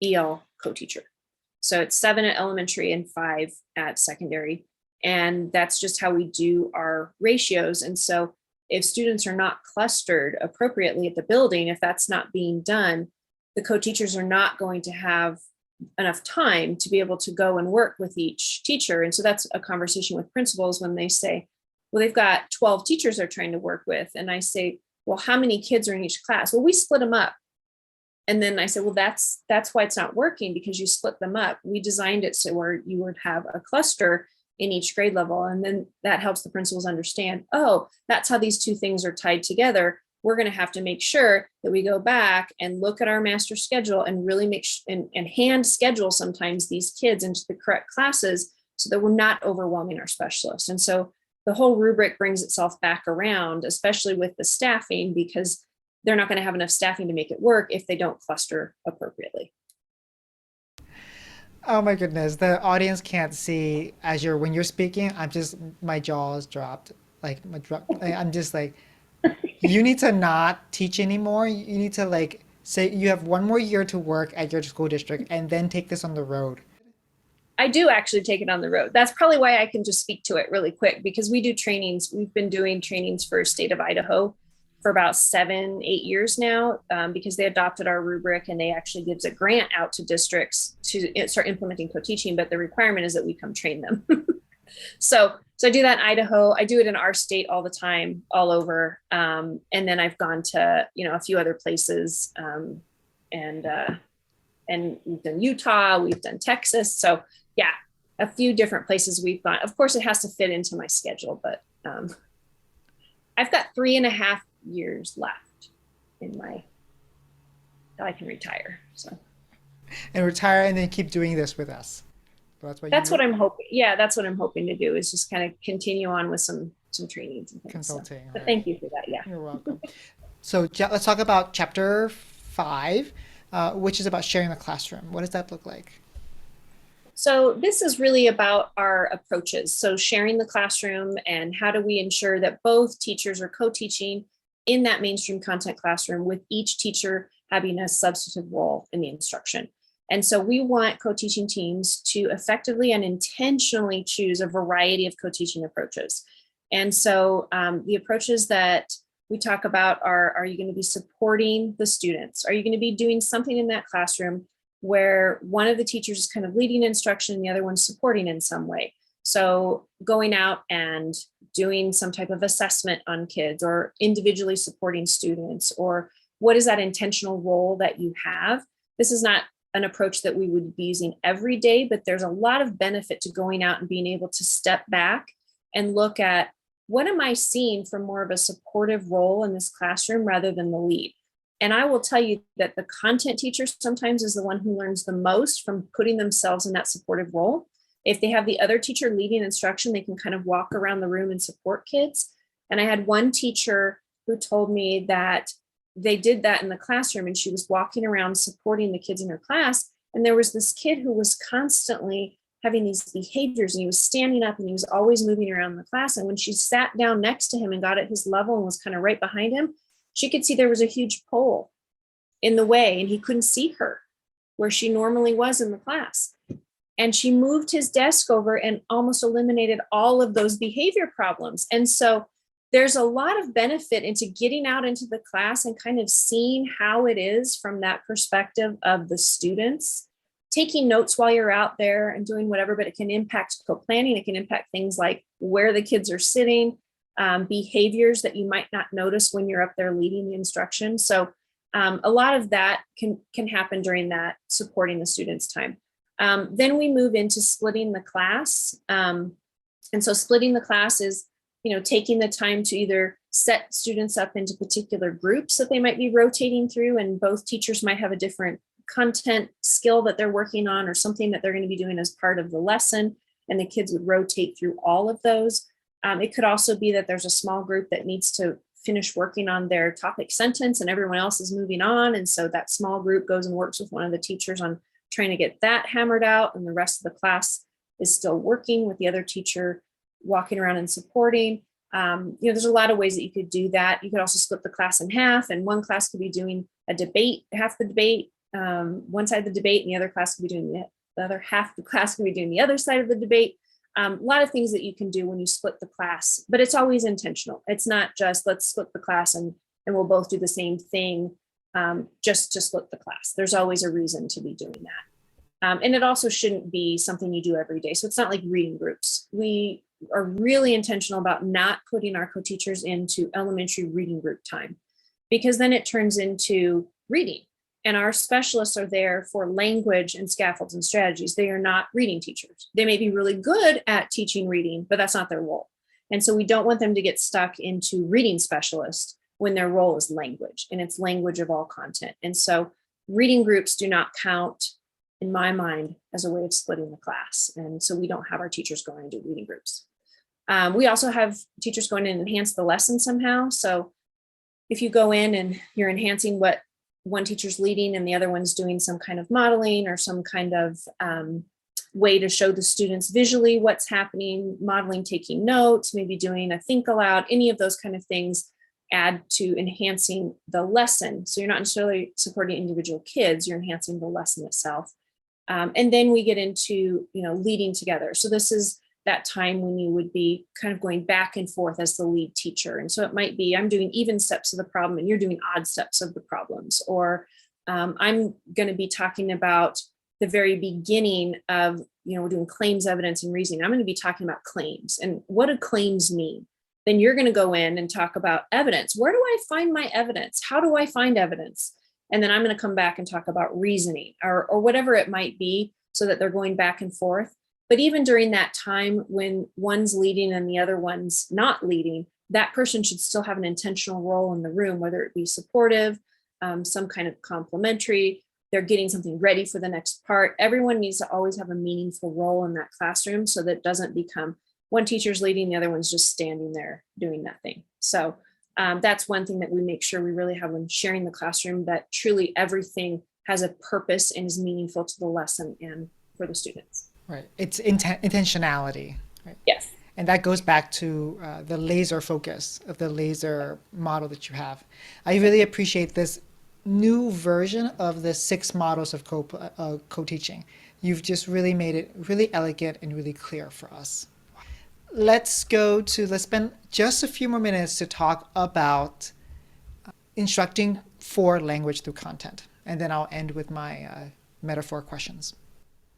EL co-teacher. So it's 7 at elementary and 5 at secondary. And that's just how we do our ratios. And so if students are not clustered appropriately at the building, if that's not being done, the co-teachers are not going to have enough time to be able to go and work with each teacher. And so that's a conversation with principals when they say, well, they've got 12 teachers they're trying to work with. And I say, well, how many kids are in each class? Well, we split them up. And then I said, well, that's why it's not working, because you split them up. We designed it so where you would have a cluster in each grade level. And then that helps the principals understand, oh, that's how these two things are tied together. We're going to have to make sure that we go back and look at our master schedule and really make and hand schedule sometimes these kids into the correct classes so that we're not overwhelming our specialists. And so the whole rubric brings itself back around, especially with the staffing, because they're not going to have enough staffing to make it work if they don't cluster appropriately. Oh my goodness, the audience can't see when you're speaking. My jaw is dropped. I'm just like, you need to not teach anymore. You need to say you have one more year to work at your school district and then take this on the road. I do actually take it on the road. That's probably why I can just speak to it really quick, because we do trainings. We've been doing trainings for state of Idaho for about 7-8 years now, because they adopted our rubric, and they actually gives a grant out to districts to start implementing co-teaching, but the requirement is that we come train them. So I do that in Idaho. I do it in our state all the time, all over. And then I've gone to, a few other places, and we've done Utah, we've done Texas. So yeah, a few different places we've gone. Of course, it has to fit into my schedule, but I've got 3.5 years left till I can retire. So And retire and then keep doing this with us. That's what I'm hoping. Yeah, that's what I'm hoping to do, is just kind of continue on with some trainings and things. Consulting. But thank you for that. Yeah. You're welcome. So let's talk about chapter 5, which is about sharing the classroom. What does that look like? So this is really about our approaches. So sharing the classroom, and how do we ensure that both teachers are co-teaching in that mainstream content classroom, with each teacher having a substantive role in the instruction. And so we want co-teaching teams to effectively and intentionally choose a variety of co-teaching approaches. And so the approaches that we talk about are you going to be supporting the students? Are you going to be doing something in that classroom where one of the teachers is kind of leading instruction and the other one's supporting in some way? So going out and doing some type of assessment on kids, or individually supporting students, or what is that intentional role that you have? This is not an approach that we would be using every day, but there's a lot of benefit to going out and being able to step back and look at, what am I seeing from more of a supportive role in this classroom rather than the lead? And I will tell you that the content teacher sometimes is the one who learns the most from putting themselves in that supportive role. If they have the other teacher leading instruction, they can kind of walk around the room and support kids. And I had one teacher who told me that they did that in the classroom, and she was walking around supporting the kids in her class. And there was this kid who was constantly having these behaviors, and he was standing up and he was always moving around the class. And when she sat down next to him and got at his level and was kind of right behind him, she could see there was a huge pole in the way, and he couldn't see her where she normally was in the class. And she moved his desk over and almost eliminated all of those behavior problems. And so there's a lot of benefit into getting out into the class and kind of seeing how it is from that perspective of the students, taking notes while you're out there and doing whatever, but it can impact co-planning. It can impact things like where the kids are sitting, behaviors that you might not notice when you're up there leading the instruction. So a lot of that can happen during that supporting the students' time. Then we move into splitting the class. And so splitting the class is, taking the time to either set students up into particular groups that they might be rotating through, and both teachers might have a different content skill that they're working on or something that they're going to be doing as part of the lesson, and the kids would rotate through all of those. It could also be that there's a small group that needs to finish working on their topic sentence and everyone else is moving on, and so that small group goes and works with one of the teachers on trying to get that hammered out, and the rest of the class is still working with the other teacher, walking around and supporting. There's a lot of ways that you could do that. You could also split the class in half, and one class could be doing a debate, half the debate, one side of the debate, and the other class could be doing the other half of the class could be doing the other side of the debate. A lot of things that you can do when you split the class, but it's always intentional. It's not just let's split the class and we'll both do the same thing just to split the class. There's always a reason to be doing that. And it also shouldn't be something you do every day. So it's not like reading groups. We are really intentional about not putting our co-teachers into elementary reading group time, because then it turns into reading. And our specialists are there for language and scaffolds and strategies. They are not reading teachers. They may be really good at teaching reading, but that's not their role. And so we don't want them to get stuck into reading specialist when their role is language, and it's language of all content. And so reading groups do not count, in my mind, as a way of splitting the class. And so we don't have our teachers going into reading groups. We also have teachers going in and enhance the lesson somehow. So if you go in and you're enhancing what one teacher's leading and the other one's doing some kind of modeling or some kind of way to show the students visually what's happening, modeling, taking notes, maybe doing a think aloud, any of those kind of things add to enhancing the lesson. So you're not necessarily supporting individual kids, you're enhancing the lesson itself. And then we get into, leading together. So this is that time when you would be kind of going back and forth as the lead teacher. And so it might be, I'm doing even steps of the problem and you're doing odd steps of the problems. Or I'm going to be talking about the very beginning of, we're doing claims, evidence, and reasoning. I'm going to be talking about claims and what do claims mean? Then you're going to go in and talk about evidence. Where do I find my evidence? How do I find evidence? And then I'm going to come back and talk about reasoning or whatever it might be, so that they're going back and forth. But even during that time when one's leading and the other one's not leading, that person should still have an intentional role in the room, whether it be supportive, some kind of complimentary, they're getting something ready for the next part. Everyone needs to always have a meaningful role in that classroom so that it doesn't become one teacher's leading, the other one's just standing there doing nothing. So that's one thing that we make sure we really have when sharing the classroom, that truly everything has a purpose and is meaningful to the lesson and for the students. Right. It's intentionality. Right? Yes. And that goes back to the laser focus of the laser model that you have. I really appreciate this new version of the 6 models of co-teaching. You've just really made it really elegant and really clear for us. Let's spend just a few more minutes to talk about instructing for language through content. And then I'll end with my metaphor questions.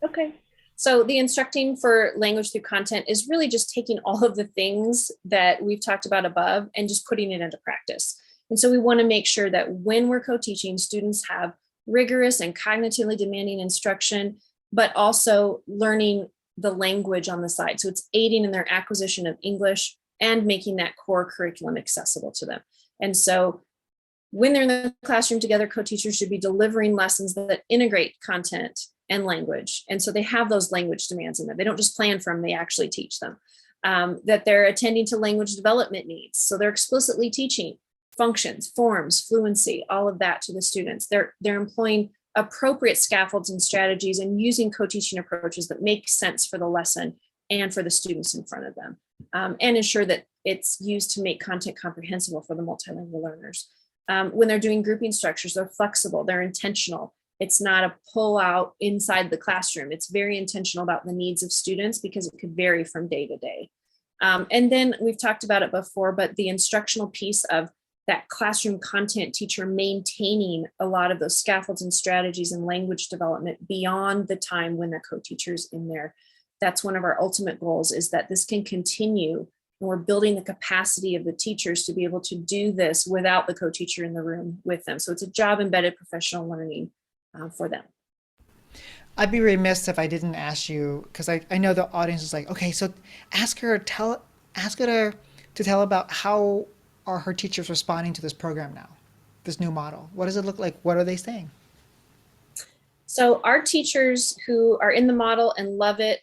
Okay. So the instructing for language through content is really just taking all of the things that we've talked about above and just putting it into practice. And so we want to make sure that when we're co-teaching, students have rigorous and cognitively demanding instruction, but also learning the language on the side. So it's aiding in their acquisition of English and making that core curriculum accessible to them. And so when they're in the classroom together, co-teachers should be delivering lessons that integrate content and language. And so they have those language demands in them. They don't just plan for them, they actually teach them. That they're attending to language development needs. So they're explicitly teaching functions, forms, fluency, all of that to the students. They're employing appropriate scaffolds and strategies and using co-teaching approaches that make sense for the lesson and for the students in front of them, and ensure that it's used to make content comprehensible for the multilingual learners. When they're doing grouping structures, they're flexible, they're intentional. It's not a pull out inside the classroom. It's very intentional about the needs of students because it could vary from day to day. And then we've talked about it before, but the instructional piece of that classroom content teacher maintaining a lot of those scaffolds and strategies and language development beyond the time when the co-teacher's in there. That's one of our ultimate goals, is that this can continue, and we're building the capacity of the teachers to be able to do this without the co-teacher in the room with them. So it's a job embedded professional learning for them. I'd be remiss if I didn't ask you, because I know the audience is like, okay, so ask her to tell about how are her teachers responding to this program now, this new model? What does it look like? What are they saying? So our teachers who are in the model and love it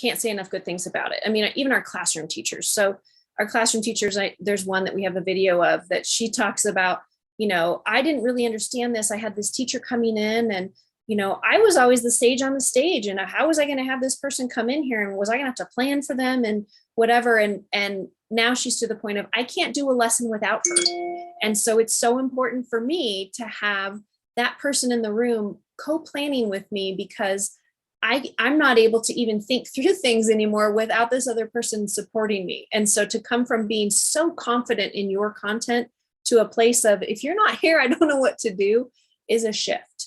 can't say enough good things about it. I mean, even our classroom teachers. So our classroom teachers, there's one that we have a video of that she talks about, I didn't really understand this. I had this teacher coming in and, I was always the sage on the stage. And how was I going to have this person come in here? And was I going to have to plan for them and whatever? And now she's to the point of, I can't do a lesson without her. And so it's so important for me to have that person in the room co-planning with me, because I'm not able to even think through things anymore without this other person supporting me. And so to come from being so confident in your content to a place of, if you're not here, I don't know what to do, is a shift.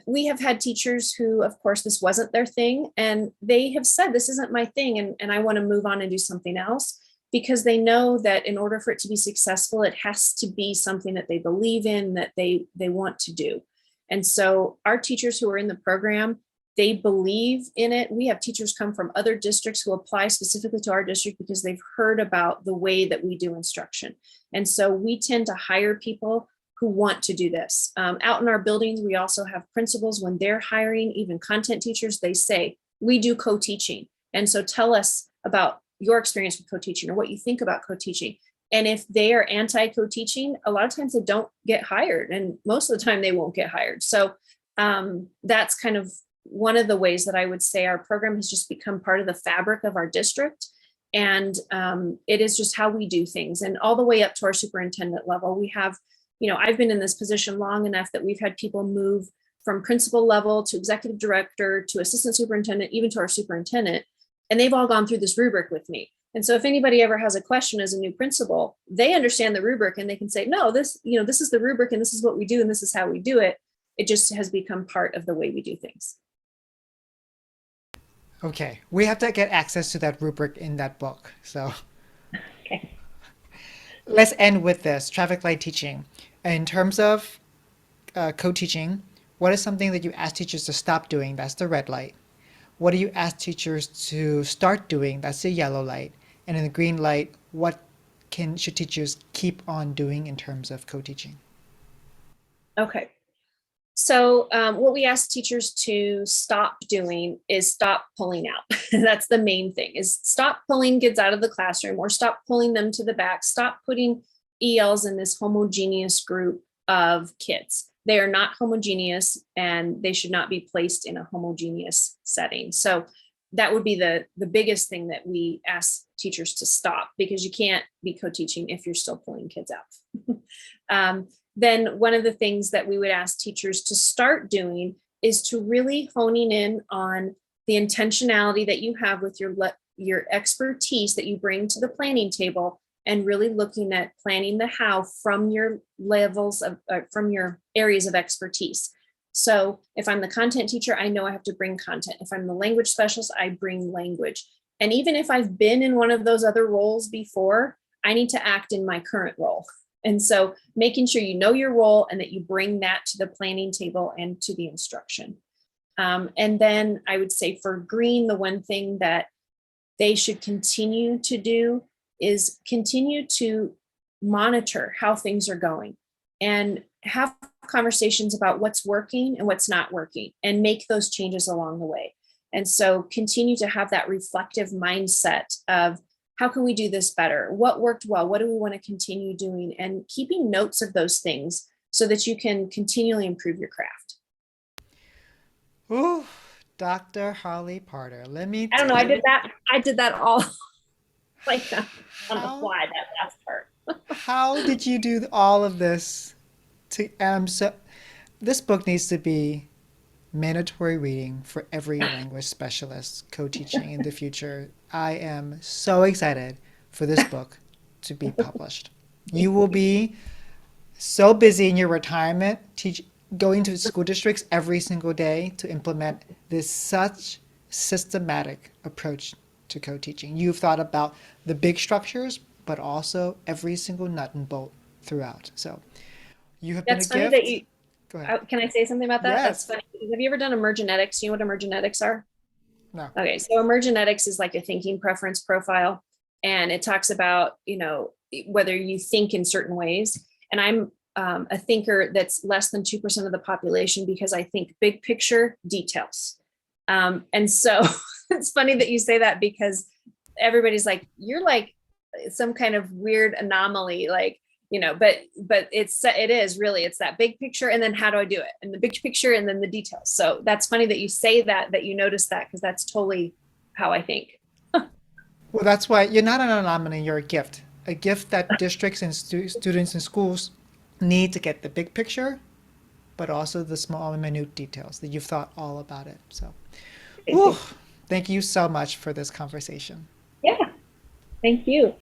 We have had teachers who, of course, this wasn't their thing, and they have said, this isn't my thing, and I want to move on and do something else, because they know that in order for it to be successful, it has to be something that they believe in, that they want to do. And so our teachers who are in the program, they believe in it. We have teachers come from other districts who apply specifically to our district because they've heard about the way that we do instruction. And so we tend to hire people who want to do this. Out in our buildings, we also have principals, when they're hiring even content teachers, they say, we do co-teaching. And so tell us about your experience with co-teaching or what you think about co-teaching. And if they are anti-co-teaching, a lot of times they don't get hired, and most of the time they won't get hired. So that's kind of one of the ways that I would say our program has just become part of the fabric of our district. And it is just how we do things. And all the way up to our superintendent level, we have, I've been in this position long enough that we've had people move from principal level to executive director to assistant superintendent, even to our superintendent. And they've all gone through this rubric with me. And so if anybody ever has a question as a new principal, they understand the rubric and they can say, no, this is the rubric and this is what we do and this is how we do it. It just has become part of the way we do things. Okay, we have to get access to that rubric in that book. So Okay. let's end with this traffic light teaching. In terms of co-teaching, what is something that you ask teachers to stop doing? That's the red light. What do you ask teachers to start doing? That's the yellow light. And in the green light, what should teachers keep on doing in terms of co-teaching? Okay. So what we ask teachers to stop doing is stop pulling out. That's the main thing, is stop pulling kids out of the classroom or stop pulling them to the back. Stop putting ELs in this homogeneous group of kids. They are not homogeneous and they should not be placed in a homogeneous setting. So that would be the biggest thing that we ask teachers to stop, because you can't be co-teaching if you're still pulling kids out. Then one of the things that we would ask teachers to start doing is to really honing in on the intentionality that you have with your expertise that you bring to the planning table, and really looking at planning the how from your levels of, from your areas of expertise. So if I'm the content teacher, I know I have to bring content. If I'm the language specialist, I bring language. And even if I've been in one of those other roles before, I need to act in my current role. And so making sure you know your role and that you bring that to the planning table and to the instruction. And then I would say for green, the one thing that they should continue to do is continue to monitor how things are going and have conversations about what's working and what's not working and make those changes along the way. And so continue to have that reflective mindset of, how can we do this better? What worked well? What do we want to continue doing? And keeping notes of those things so that you can continually improve your craft. Ooh, Dr. Holly Porter, let me I don't know. tell you, I did that all like on the how, fly, that last part. how did you do all of this? This book needs to be mandatory reading for every language specialist co-teaching in the future. I am so excited for this book to be published. You will be so busy in your retirement going to school districts every single day to implement this such systematic approach to co-teaching. You've thought about the big structures, but also every single nut and bolt throughout. So you have been That's a funny gift. that you, Go ahead. can I say something about that? That's Yes. funny. Have you ever done emergenetics? Do you know what emergenetics are? No. Okay, so emergenetics is like a thinking preference profile. And it talks about, whether you think in certain ways. And I'm a thinker that's less than 2% of the population because I think big picture details. And so it's funny that you say that, because everybody's like, you're like some kind of weird anomaly, like, but it is really, it's that big picture. And then how do I do it? And the big picture and then the details. So that's funny that you say that you notice that, because that's totally how I think. Well, that's why you're not an anomaly, you're a gift that districts and students and schools need to get the big picture, but also the small and minute details that you've thought all about it. So, whew, thank you so much for this conversation. Yeah. Thank you.